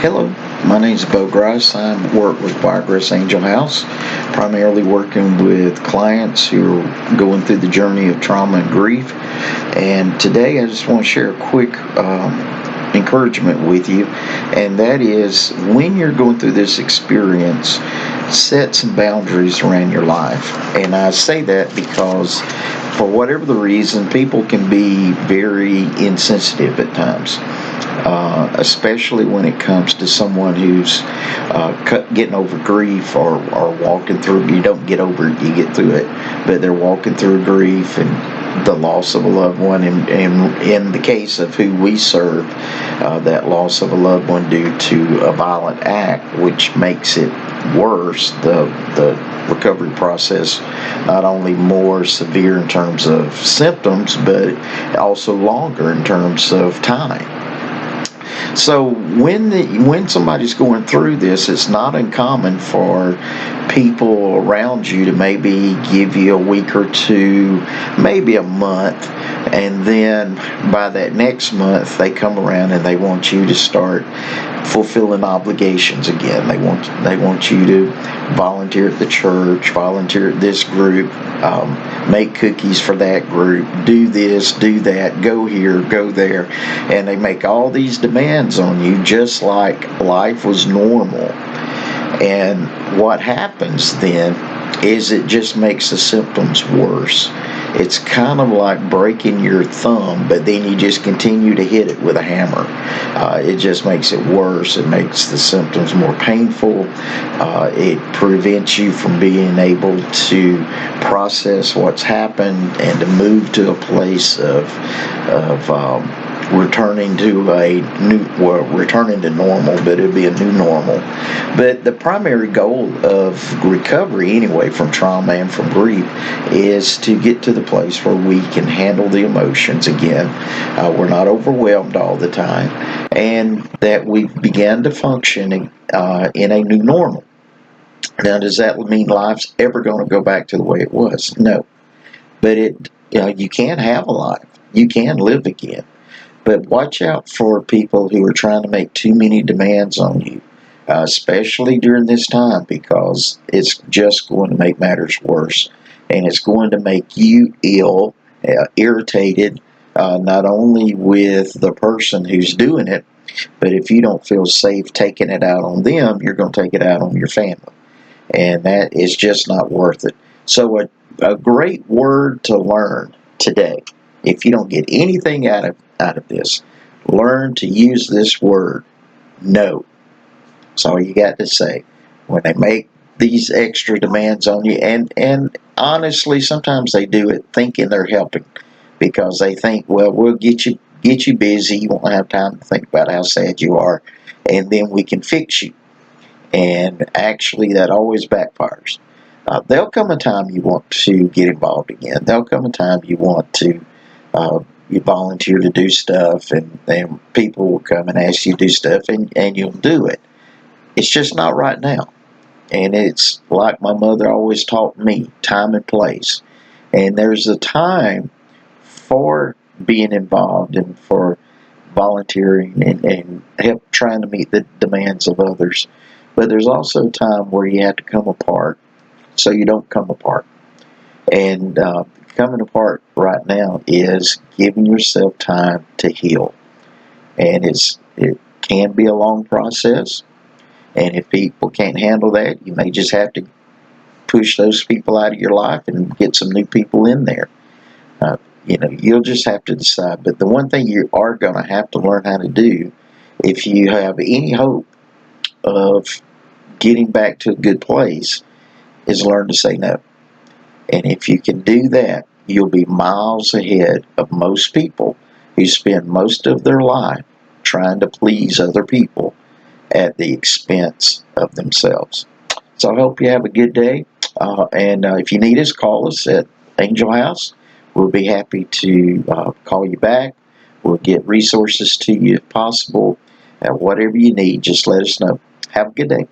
Hello, my name is Bo Grice. I work with Wiregrass Angel House, primarily working with clients who are going through the journey of trauma and grief. And today I just want to share a quick encouragement with you, and that is when you're going through this experience, set some boundaries around your life. And I say that because for whatever the reason, people can be very insensitive at times. Especially when it comes to someone who's getting over grief or walking through. You don't get over it, you get through it, but they're walking through grief and the loss of a loved one, and in the case of who we serve, that loss of a loved one due to a violent act, which makes it worse, the recovery process, not only more severe in terms of symptoms, but also longer in terms of time. So when somebody's going through this, it's not uncommon for people around you to maybe give you a week or two, maybe a month, and then by that next month they come around and they want you to start fulfilling obligations again. They want you to volunteer at the church, volunteer at this group, make cookies for that group, do this, do that, go here, go there, and they make all these demands on you just like life was normal. And what happens then is it just makes the symptoms worse. It's kind of like breaking your thumb, but then you just continue to hit it with a hammer. It just makes it worse. It makes the symptoms more painful. It prevents you from being able to process what's happened and to move to a place of returning to returning to normal, but it'd be a new normal. But the primary goal of recovery anyway from trauma and from grief is to get to the place where we can handle the emotions again. We're not overwhelmed all the time, and that we begin to function in a new normal. Now, does that mean life's ever going to go back to the way it was? No. But you can have a life. You can live again. But watch out for people who are trying to make too many demands on you, especially during this time, because it's just going to make matters worse. And it's going to make you ill, irritated, not only with the person who's doing it, but if you don't feel safe taking it out on them, you're going to take it out on your family. And that is just not worth it. So a great word to learn today, if you don't get anything out of this, learn to use this word, no. That's all you got to say. When they make these extra demands on you, and honestly, sometimes they do it thinking they're helping, because they think, well, we'll get you busy, you won't have time to think about how sad you are, and then we can fix you. And actually, that always backfires. There'll come a time you want to get involved again. There'll come a time you want to you volunteer to do stuff, and then people will come and ask you to do stuff, and you'll do it. It's just not right now. And it's like my mother always taught me, time and place. And there's a time for being involved and for volunteering and help trying to meet the demands of others. But there's also a time where you have to come apart so you don't come apart. And coming apart right now is giving yourself time to heal. And it can be a long process. And if people can't handle that, you may just have to push those people out of your life and get some new people in there. You'll just have to decide. But the one thing you are going to have to learn how to do, if you have any hope of getting back to a good place, is learn to say no. And if you can do that, you'll be miles ahead of most people who spend most of their life trying to please other people at the expense of themselves. So I hope you have a good day. And if you need us, call us at Angel House. We'll be happy to call you back. We'll get resources to you if possible. Whatever you need, just let us know. Have a good day.